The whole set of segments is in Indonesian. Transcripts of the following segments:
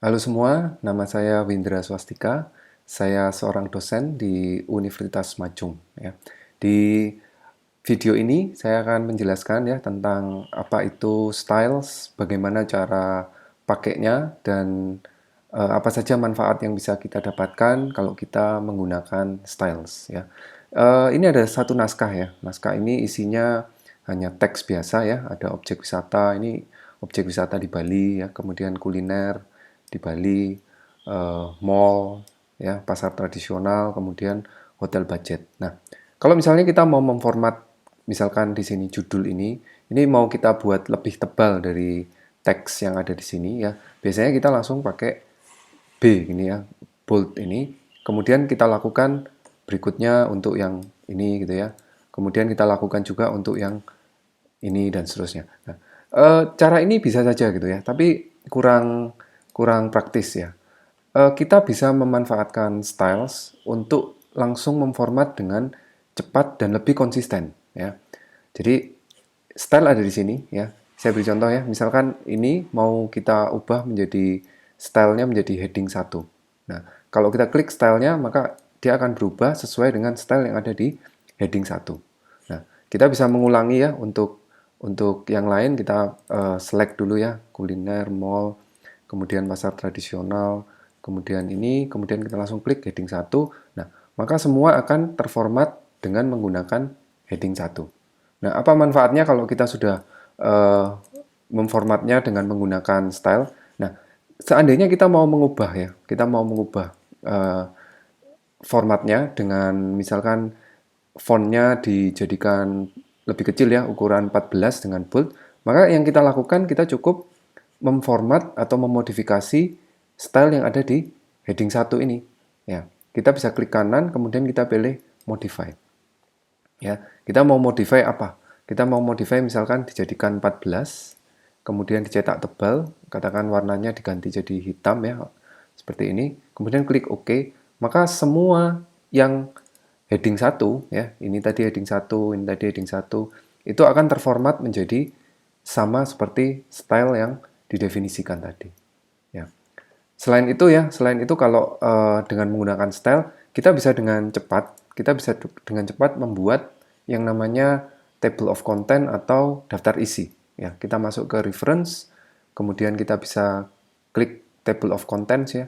Halo semua, nama saya Windra Swastika. Saya seorang dosen di Universitas Majung. Ya. Di video ini saya akan menjelaskan ya tentang apa itu styles, bagaimana cara pakainya, dan apa saja manfaat yang bisa kita dapatkan kalau kita menggunakan styles. Ya. Ini ada satu naskah ya. Naskah ini isinya hanya teks biasa ya. Ada objek wisata. Ini objek wisata di Bali ya. Kemudian kuliner di Bali, mall, ya, pasar tradisional, kemudian hotel budget. Nah, kalau misalnya kita mau memformat, misalkan di sini judul ini mau kita buat lebih tebal dari teks yang ada di sini ya. Biasanya kita langsung pakai B gini ya, bold ini. Kemudian kita lakukan berikutnya untuk yang ini gitu ya. Kemudian kita lakukan juga untuk yang ini dan seterusnya. Nah, cara ini bisa saja gitu ya, tapi kurang kurang praktis ya. Kita bisa memanfaatkan styles untuk langsung memformat dengan cepat dan lebih konsisten ya. Jadi style ada di sini ya. Saya beri contoh ya. Misalkan ini mau kita ubah menjadi stylenya menjadi heading 1. Nah, kalau kita klik stylenya maka dia akan berubah sesuai dengan style yang ada di heading 1. Nah, kita bisa mengulangi ya untuk yang lain kita select dulu ya, kuliner, mall, kemudian pasar tradisional, kemudian ini, kemudian kita langsung klik heading 1. Nah, maka semua akan terformat dengan menggunakan heading 1. Nah, apa manfaatnya kalau kita sudah memformatnya dengan menggunakan style? Nah, seandainya kita mau mengubah ya, kita mau mengubah uh, formatnya dengan misalkan fontnya dijadikan lebih kecil ya, ukuran 14 dengan bold, maka yang kita lakukan kita cukup memformat atau memodifikasi style yang ada di heading 1 ini. Ya, kita bisa klik kanan, kemudian kita pilih modify. Ya, kita mau modify apa? Kita mau modify misalkan dijadikan 14, kemudian dicetak tebal, katakan warnanya diganti jadi hitam ya, seperti ini. Kemudian klik OK, maka semua yang heading 1 ya, ini tadi heading 1, ini tadi heading 1, itu akan terformat menjadi sama seperti style yang didefinisikan tadi. Ya. Selain itu kalau dengan menggunakan style, kita bisa dengan cepat membuat yang namanya table of content atau daftar isi. Ya, kita masuk ke reference, kemudian kita bisa klik table of contents ya.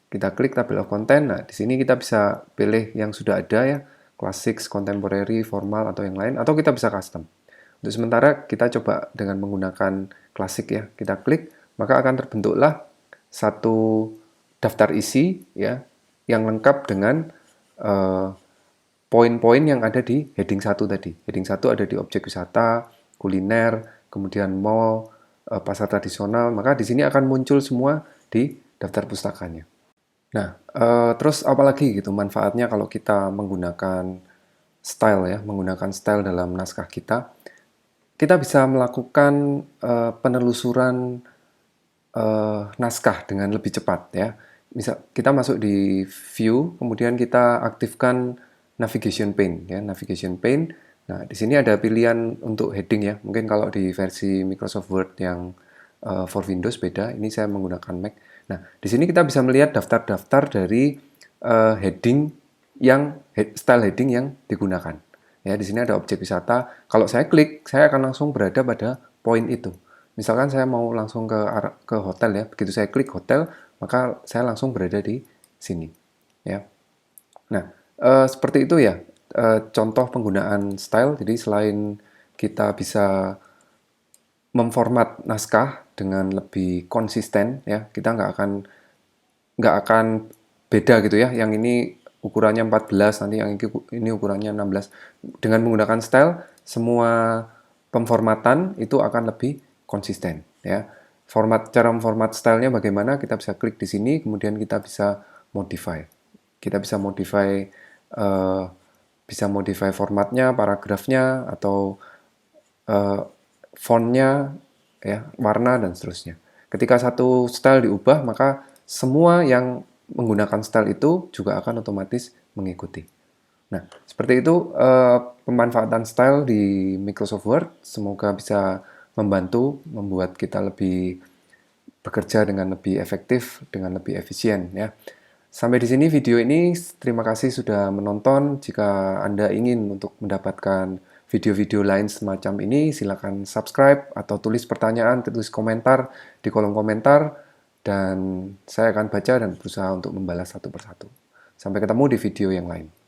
Kita klik table of content. Nah, di sini kita bisa pilih yang sudah ada ya, classics, contemporary, formal atau yang lain, atau kita bisa custom. Untuk sementara kita coba dengan menggunakan klasik ya. Kita klik, maka akan terbentuklah satu daftar isi ya yang lengkap dengan poin-poin yang ada di heading 1 tadi. Heading 1 ada di objek wisata, kuliner, kemudian mall, pasar tradisional, maka di sini akan muncul semua di daftar pustakanya. Nah, terus apalagi gitu manfaatnya kalau kita menggunakan style ya, menggunakan style dalam naskah kita. Kita bisa melakukan penelusuran naskah dengan lebih cepat ya. Misal kita masuk di view, kemudian kita aktifkan navigation pane ya, navigation pane. Nah, di sini ada pilihan untuk heading ya. Mungkin kalau di versi Microsoft Word yang for Windows beda, ini saya menggunakan Mac. Nah, di sini kita bisa melihat daftar-daftar dari heading style heading yang digunakan. Ya, di sini ada objek wisata. Kalau saya klik, saya akan langsung berada pada poin itu. Misalkan saya mau langsung ke hotel ya, begitu saya klik hotel, maka saya langsung berada di sini. Ya. Nah, seperti itu ya contoh penggunaan style. Jadi selain kita bisa memformat naskah dengan lebih konsisten ya, kita nggak akan beda gitu ya. Yang ini ukurannya 14, nanti yang ini ukurannya 16. Dengan menggunakan style, semua pemformatan itu akan lebih konsisten ya. Cara memformat stylenya bagaimana? Kita bisa klik di sini, kemudian kita bisa modify. Kita uh, bisa modify formatnya, paragrafnya, atau uh, fontnya, ya, warna dan seterusnya. Ketika satu style diubah, maka semua yang menggunakan style itu juga akan otomatis mengikuti. Nah, seperti itu pemanfaatan style di Microsoft Word. Semoga bisa membantu membuat kita lebih bekerja dengan lebih efektif, dengan lebih efisien ya. Sampai di sini video ini. Terima kasih sudah menonton. Jika Anda ingin untuk mendapatkan video-video lain semacam ini, silakan subscribe atau tulis pertanyaan, tulis komentar di kolom komentar, dan saya akan baca dan berusaha untuk membalas satu persatu. Sampai ketemu di video yang lain.